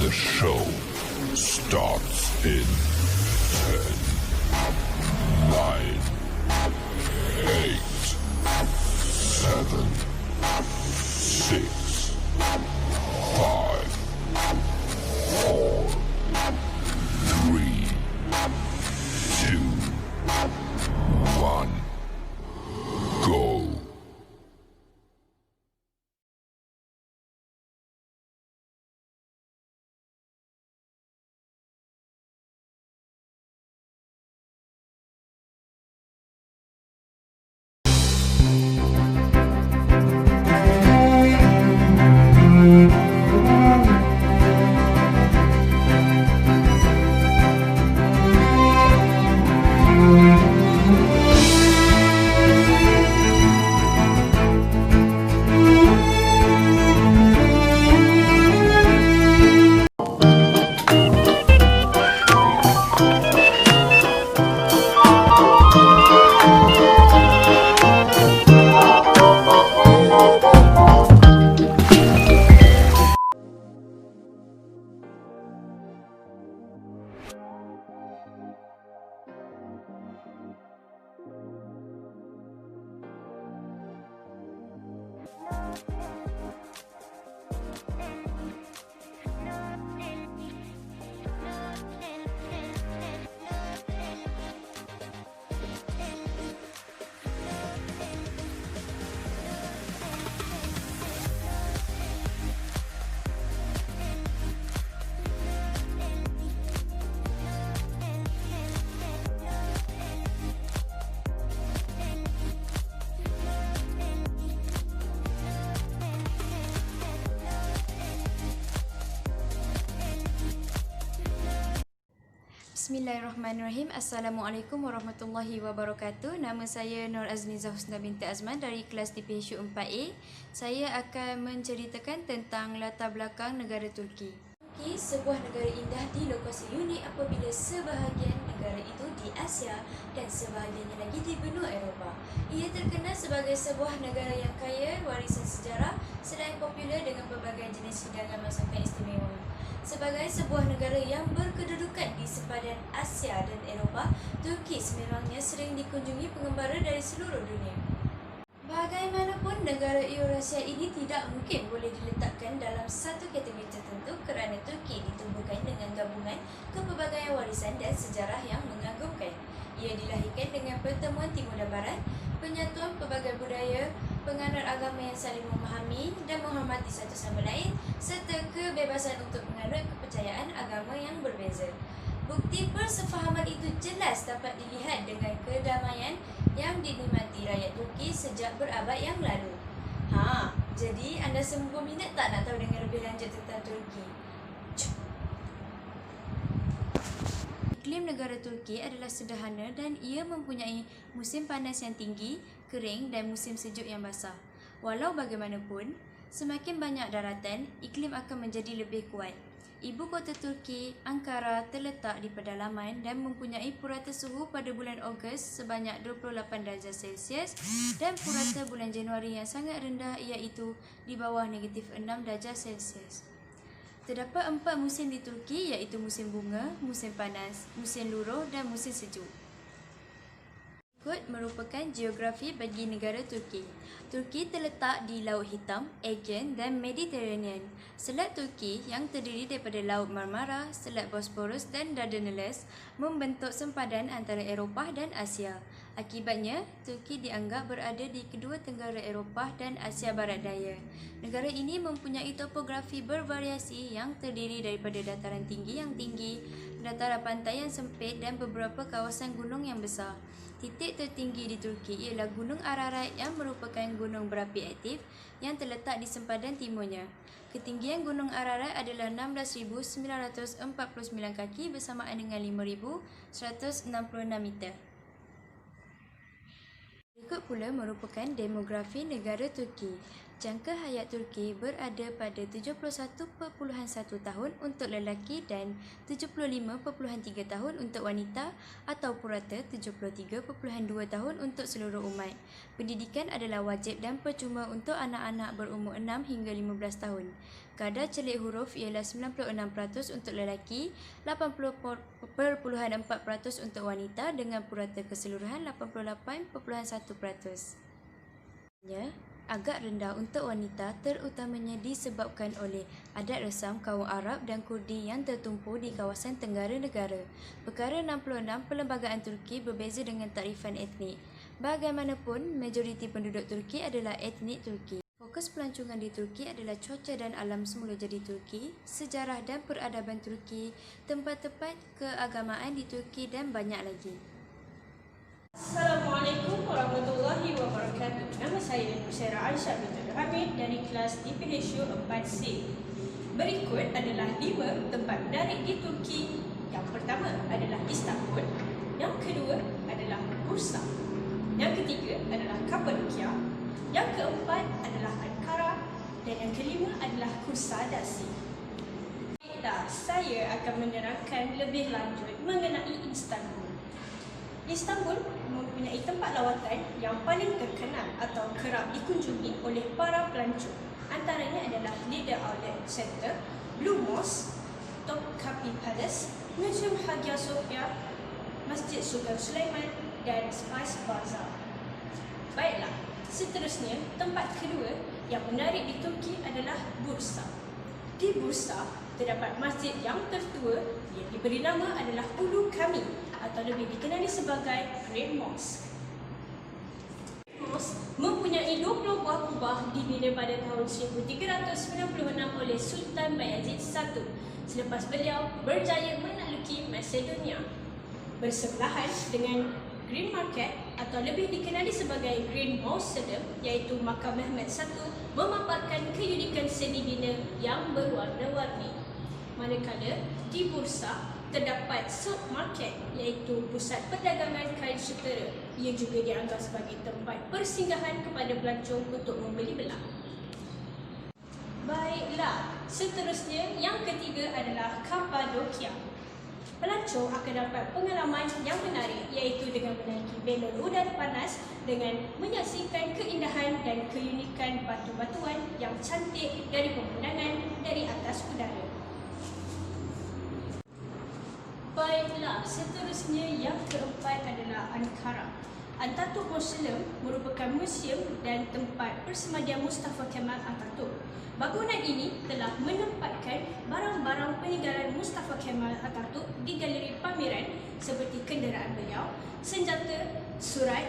The show starts in 10, 9, 8, 7, 6, 5, 4, 3, 2, 1, go. Bismillahirrahmanirrahim. Assalamualaikum warahmatullahi wabarakatuh. Nama saya Nur Azniza Husna binti Azman dari kelas TPHU 4A. Saya akan menceritakan tentang latar belakang negara Turki. Turki sebuah negara indah di lokasi unik apabila sebahagian negara itu di Asia dan sebahagiannya lagi di benua Eropah. Ia terkenal sebagai sebuah negara yang kaya warisan sejarah selain popular dengan berbagai jenis hidangan masakan istimewa. Sebagai sebuah negara yang berkedudukan di sepadan Asia dan Eropah, Turki sebenarnya sering dikunjungi pengembara dari seluruh dunia. Bagaimanapun, negara Eurasia ini tidak mungkin boleh diletakkan dalam satu kategori tertentu kerana Turki ditumbuhkan dengan gabungan kepelbagaian warisan dan sejarah yang mengagumkan. Ia dilahirkan dengan pertemuan timur dan barat, penyatuan pelbagai budaya, penganut agama yang saling memahami dan menghormati satu sama lain, serta kebebasan untuk menganut kepercayaan agama yang berbeza. Bukti persefahaman itu jelas dapat dilihat dengan kedamaian yang dinikmati rakyat Turki sejak berabad yang lalu. Jadi anda semua berminat tak nak tahu dengan lebih lanjut tentang Turki? Iklim negara Turki adalah sederhana dan ia mempunyai musim panas yang tinggi, kering dan musim sejuk yang basah. Walau bagaimanapun, semakin banyak daratan, iklim akan menjadi lebih kuat. Ibu kota Turki, Ankara, terletak di pedalaman dan mempunyai purata suhu pada bulan Ogos sebanyak 28 darjah Celsius dan purata bulan Januari yang sangat rendah iaitu di bawah -6 darjah Celsius. Terdapat 4 musim di Turki iaitu musim bunga, musim panas, musim luruh dan musim sejuk. Berikut merupakan geografi bagi negara Turki. Turki terletak di Laut Hitam, Aegean dan Mediterranean. Selat Turki yang terdiri daripada Laut Marmara, Selat Bosporus dan Dardanelles membentuk sempadan antara Eropah dan Asia. Akibatnya, Turki dianggap berada di kedua tenggara Eropah dan Asia Barat Daya. Negara ini mempunyai topografi bervariasi yang terdiri daripada dataran tinggi yang tinggi, dataran pantai yang sempit dan beberapa kawasan gunung yang besar. Titik tertinggi di Turki ialah Gunung Ararat yang merupakan gunung berapi aktif yang terletak di sempadan timurnya. Ketinggian Gunung Ararat adalah 16,949 kaki bersamaan dengan 5,166 meter. Berikut pula merupakan demografi negara Turki. Jangka hayat Turki berada pada 71.1 tahun untuk lelaki dan 75.3 tahun untuk wanita atau purata 73.2 tahun untuk seluruh umat. Pendidikan adalah wajib dan percuma untuk anak-anak berumur 6 hingga 15 tahun. Kadar celik huruf ialah 96% untuk lelaki, 80.4% untuk wanita dengan purata keseluruhan 88.1%. Agak rendah untuk wanita terutamanya disebabkan oleh adat resam kaum Arab dan Kurdi yang tertumpu di kawasan tenggara negara. Perkara 66, perlembagaan Turki berbeza dengan takrifan etnik. Bagaimanapun, majoriti penduduk Turki adalah etnik Turki. Fokus pelancongan di Turki adalah cuaca dan alam semula jadi Turki, sejarah dan peradaban Turki, tempat-tempat keagamaan di Turki dan banyak lagi. Assalamualaikum warahmatullahi wabarakatuh. Nama saya Nusairat Aisyah binti Hamid dari kelas DPHU 4C. Berikut adalah 5 tempat menarik di Turki. Yang pertama adalah Istanbul, yang kedua adalah Bursa, yang ketiga adalah Kapadokia, yang keempat adalah Ankara dan yang kelima adalah Kusadasi. Baiklah, saya akan menerangkan lebih lanjut mengenai Istanbul. Istanbul mempunyai tempat lawatan yang paling terkenal atau kerap dikunjungi oleh para pelancong. Antaranya adalah Lider Outlet Center, Blue Mosque, Topkapi Palace, Museum Hagia Sophia, Masjid Sultan Sulaiman dan Spice Bazaar. Baiklah, seterusnya tempat kedua yang menarik di Turki adalah Bursa. Di Bursa terdapat masjid yang tertua yang diberi nama adalah Ulu Kami atau lebih dikenali sebagai Great Mosque. Mosque mempunyai 20 buah kubah dibina pada tahun 1396 oleh Sultan Bayezid I selepas beliau berjaya menakluki Macedonia. Bersebelahan dengan Green Market atau lebih dikenali sebagai Green Mausoleum iaitu Makam Mehmed I memaparkan keunikan seni bina yang berwarna-warni. Manakala di Bursa terdapat Silk Market iaitu pusat perdagangan kain sutera. Ia juga dianggap sebagai tempat persinggahan kepada pelancong untuk membeli belah. Baiklah, seterusnya yang ketiga adalah Kapadokia. Pelancong akan dapat pengalaman yang menarik iaitu dengan menaiki balon udara panas dengan menyaksikan keindahan dan keunikan batu-batuan yang cantik dari pemandangan dari atas udara. Baiklah, seterusnya yang keempat adalah Ankara. Atatürk Museum merupakan museum dan tempat persemadian Mustafa Kemal Atatürk. Bangunan ini telah menempatkan barang-barang peninggalan Mustafa Kemal Atatürk di galeri pameran seperti kenderaan beliau, senjata, surat,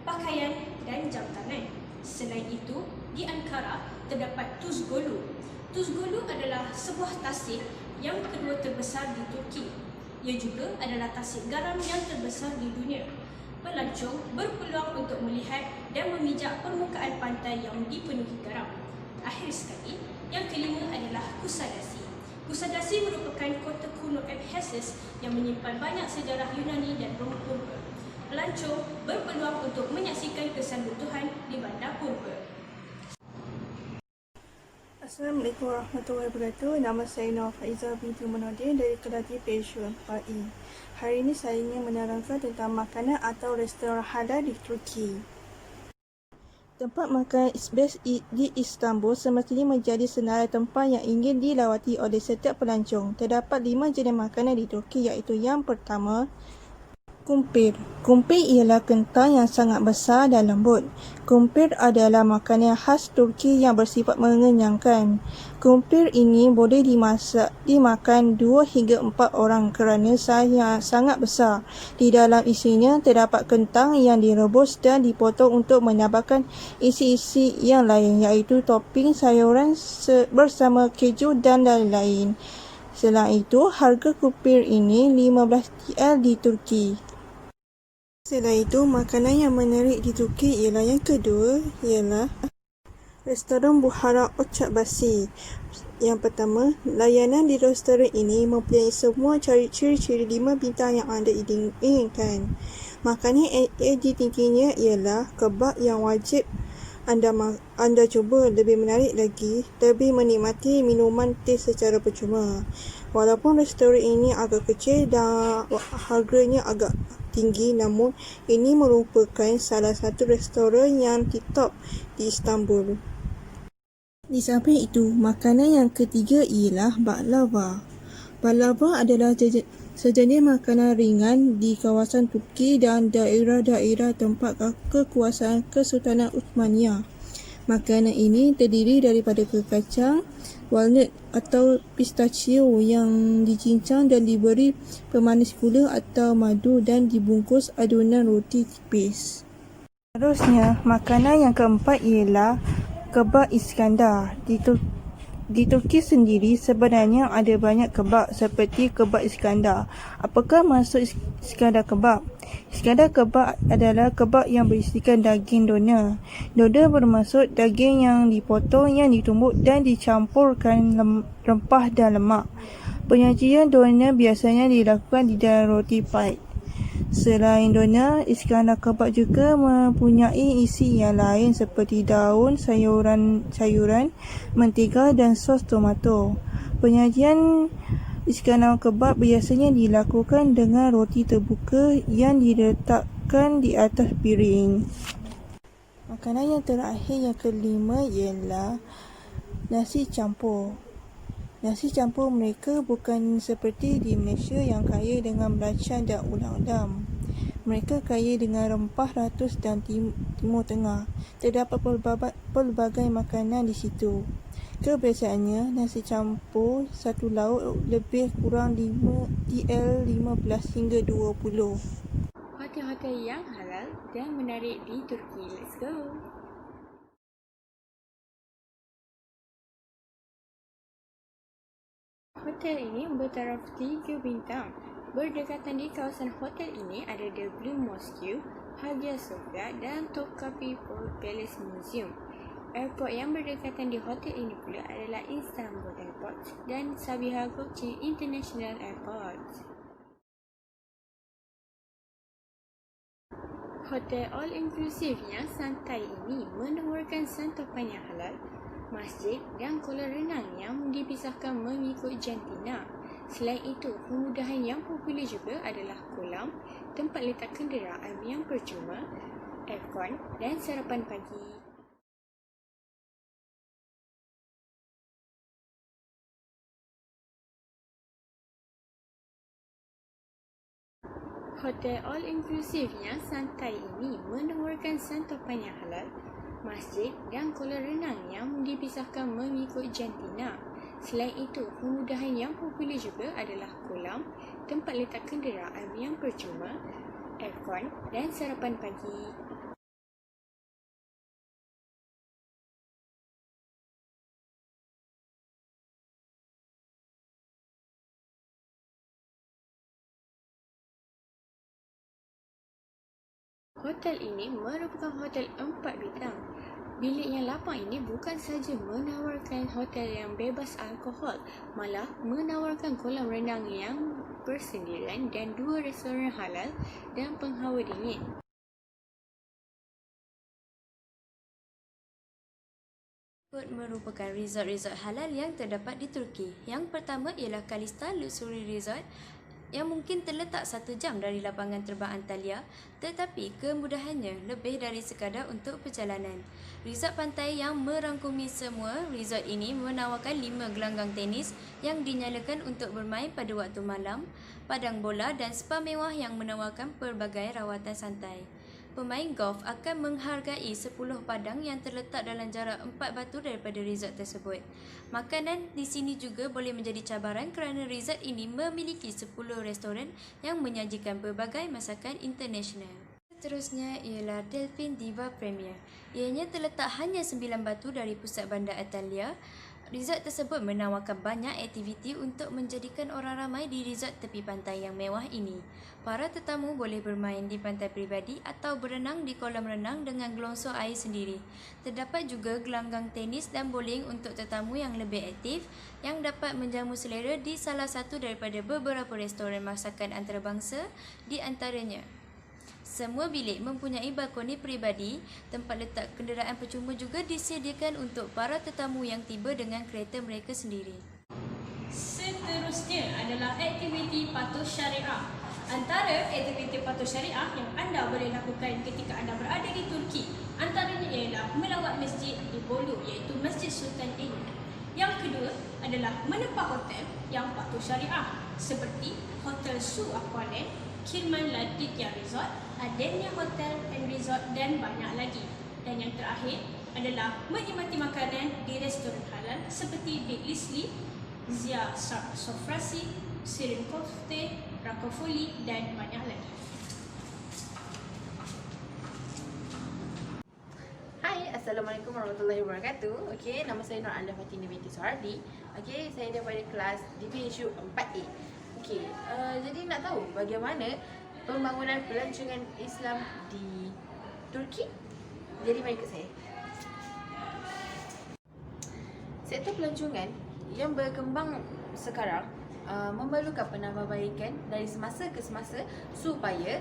pakaian dan jam tangan. Selain itu, di Ankara terdapat Tuzgolu. Tuzgolu adalah sebuah tasik yang kedua terbesar di Turki. Ia juga adalah tasik garam yang terbesar di dunia. Pelancong berpeluang untuk melihat dan memijak permukaan pantai yang dipenuhi garam. Akhir sekali, yang kelima adalah Kusadasi. Kusadasi merupakan kota kuno Ephesus yang menyimpan banyak sejarah Yunani dan Rom purba. Pelancong berpeluang untuk menyaksikan kesan runtuhan di bandar purba. Assalamualaikum warahmatullahi wabarakatuh. Nama saya Nur Faizah binti Munodin dari kelas DPHU 4E. Hari ini saya ingin menerangkan tentang makanan atau restoran halal di Turki. Tempat makan Best Eat di Istanbul semestinya menjadi senarai tempat yang ingin dilawati oleh setiap pelancong. Terdapat 5 jenis makanan di Turki iaitu yang pertama, kumpir. Kumpir ialah kentang yang sangat besar dan lembut. Kumpir adalah makanan khas Turki yang bersifat mengenyangkan. Kumpir ini boleh dimakan 2 hingga 4 orang kerana saiz sangat besar. Di dalam isinya terdapat kentang yang direbus dan dipotong untuk menambahkan isi-isi yang lain iaitu topping sayuran bersama keju dan lain-lain. Selain itu, harga kumpir ini 15 TL di Turki. Selain itu, makanan yang menarik di Turki ialah yang kedua ialah restoran Buhara Ocakbaşı. Yang pertama, layanan di restoran ini mempunyai semua ciri-ciri 5 bintang yang anda inginkan. Makanan tingginya ialah kebab yang wajib anda cuba. Lebih menarik lagi, lebih menikmati minuman teh secara percuma. Walaupun restoran ini agak kecil dan harganya agak tinggi, namun ini merupakan salah satu restoran yang top di Istanbul. Di samping itu, makanan yang ketiga ialah baklava. Baklava adalah sejenis makanan ringan di kawasan Turki dan daerah-daerah tempat kekuasaan Kesultanan Uthmaniyah. Makanan ini terdiri daripada kuih kacang, walnut atau pistachio yang dicincang dan diberi pemanis gula atau madu dan dibungkus adunan roti tipis. Seterusnya, makanan yang keempat ialah kebab Iskandar. Di Turki sendiri sebenarnya ada banyak kebab seperti kebab Iskandar. Apakah maksud Iskandar kebab? Iskandar kebab adalah kebab yang berisikan daging dona. Dona bermaksud daging yang dipotong, yang ditumbuk dan dicampurkan rempah dan lemak. Penyajian dona biasanya dilakukan di dalam roti pie. Selain dona, Iskandar kebab juga mempunyai isi yang lain seperti daun, sayuran, mentega dan sos tomato. Penyajian Iskandar kebab biasanya dilakukan dengan roti terbuka yang diletakkan di atas piring. Makanan yang terakhir yang kelima ialah nasi campur. Nasi campur mereka bukan seperti di Malaysia yang kaya dengan belacan dan ulam-ulam. Mereka kaya dengan rempah ratus dan Timur Tengah. Terdapat pelbagai makanan di situ. Kebiasaannya, nasi campur satu lauk lebih kurang TL15 hingga 20. Hotel-hotel yang halal dan menarik di Turki. Let's go! Hotel ini bertaraf 3 bintang. Berdekatan di kawasan hotel ini ada The Blue Mosque, Hagia Sophia dan Topkapi Palace Museum. Airport yang berdekatan di hotel ini pula adalah Istanbul Airport dan Sabiha Gökçen International Airport. Hotel all-inclusive yang santai ini menawarkan santapan yang halal, masjid dan kolam renang yang dipisahkan mengikut jantina. Selain itu, kemudahan yang popular juga adalah kolam, tempat letak kenderaan yang percuma, aircon dan sarapan pagi. Hotel all-inclusive yang santai ini menawarkan santapan yang halal, masjid dan kolam renang yang dipisahkan mengikut jantina. Selain itu, kemudahan yang popular juga adalah kolam, tempat letak kenderaan yang percuma, aircon dan sarapan pagi. Hotel ini merupakan hotel 4 bintang. Bilik yang lapang ini bukan sahaja menawarkan hotel yang bebas alkohol, malah menawarkan kolam renang yang bersendirian dan 2 restoran halal dan penghawa dingin. Merupakan resort-resort halal yang terdapat di Turki. Yang pertama ialah Kalista Luxury Resort yang mungkin terletak 1 jam dari lapangan terbang Antalya, tetapi kemudahannya lebih dari sekadar untuk perjalanan. Resort pantai yang merangkumi semua, resort ini menawarkan 5 gelanggang tenis yang dinyalakan untuk bermain pada waktu malam, padang bola dan spa mewah yang menawarkan pelbagai rawatan santai. Pemain golf akan menghargai 10 padang yang terletak dalam jarak 4 batu daripada resort tersebut. Makanan di sini juga boleh menjadi cabaran kerana resort ini memiliki 10 restoran yang menyajikan pelbagai masakan international. Seterusnya ialah Delfin Diva Premier. Ianya terletak hanya 9 batu dari pusat bandar Antalya. Resort tersebut menawarkan banyak aktiviti untuk menjadikan orang ramai di resort tepi pantai yang mewah ini. Para tetamu boleh bermain di pantai peribadi atau berenang di kolam renang dengan gelongsor air sendiri. Terdapat juga gelanggang tenis dan bowling untuk tetamu yang lebih aktif yang dapat menjamu selera di salah satu daripada beberapa restoran masakan antarabangsa di antaranya. Semua bilik mempunyai balkoni peribadi. Tempat letak kenderaan percuma juga disediakan untuk para tetamu yang tiba dengan kereta mereka sendiri. Seterusnya adalah aktiviti patuh syariah. Antara aktiviti patuh syariah yang anda boleh lakukan ketika anda berada di Turki antaranya ialah melawat masjid di Bolu iaitu Masjid Sultan Eyyub. Yang kedua adalah menempah hotel yang patuh syariah seperti Hotel Su Aqualand, Kirman Laditya Resort, Adenia Hotel and Resort dan banyak lagi. Dan yang terakhir adalah menikmati makanan di restoran halal seperti Big Lisli, Zia Sofrasi, Sirin Kofte, Rakofoli dan banyak lagi. Hai, Assalamualaikum warahmatullahi wabarakatuh. Okey, nama saya Nur Alia Fatina binti Suhardi. Okey, saya daripada kelas DPHU 4A. Okey, jadi nak tahu bagaimana pembangunan pelancongan Islam di Turki? Jadi mari ikut saya. Sektor pelancongan yang berkembang sekarang memerlukan penambahbaikan dari semasa ke semasa supaya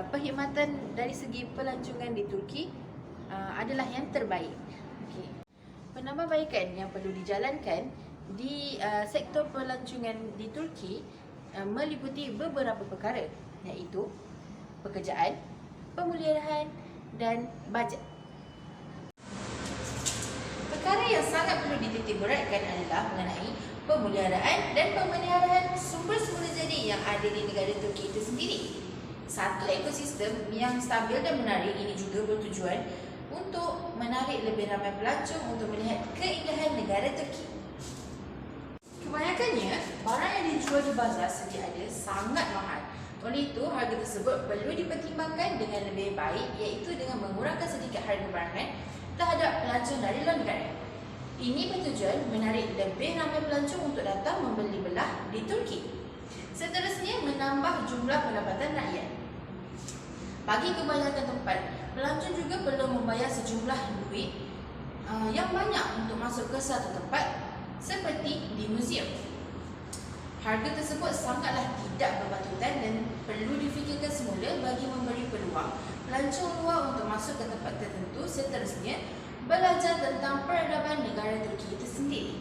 perkhidmatan dari segi pelancongan di Turki adalah yang terbaik. Okay. Penambahbaikan yang perlu dijalankan di sektor pelancongan di Turki meliputi beberapa perkara, iaitu pekerjaan, pemeliharaan dan bajet. Perkara yang sangat perlu dititikberatkan adalah mengenai pemeliharaan dan pemeliharaan sumber-sumber jadi yang ada di negara Turki itu sendiri. Satu ekosistem yang stabil dan menarik ini juga bertujuan untuk menarik lebih ramai pelancong untuk melihat keindahan negara Turki. Kebanyakannya, barang yang dijual di bazar sedia ada sangat mahal. Oleh itu, harga tersebut perlu dipertimbangkan dengan lebih baik, iaitu dengan mengurangkan sedikit harga barangan terhadap pelancong dari luar negara. Ini bertujuan menarik lebih ramai pelancong untuk datang membeli belah di Turki. Seterusnya, menambah jumlah pendapatan rakyat. Bagi kebanyakan tempat, pelancong juga perlu membayar sejumlah duit yang banyak untuk masuk ke satu tempat seperti di muzium. Harga tersebut sangatlah tidak berpatutan dan perlu difikirkan semula bagi memberi peluang pelancong luar untuk masuk ke tempat tertentu. Seterusnya, belajar tentang peradaban negara Turki itu sendiri.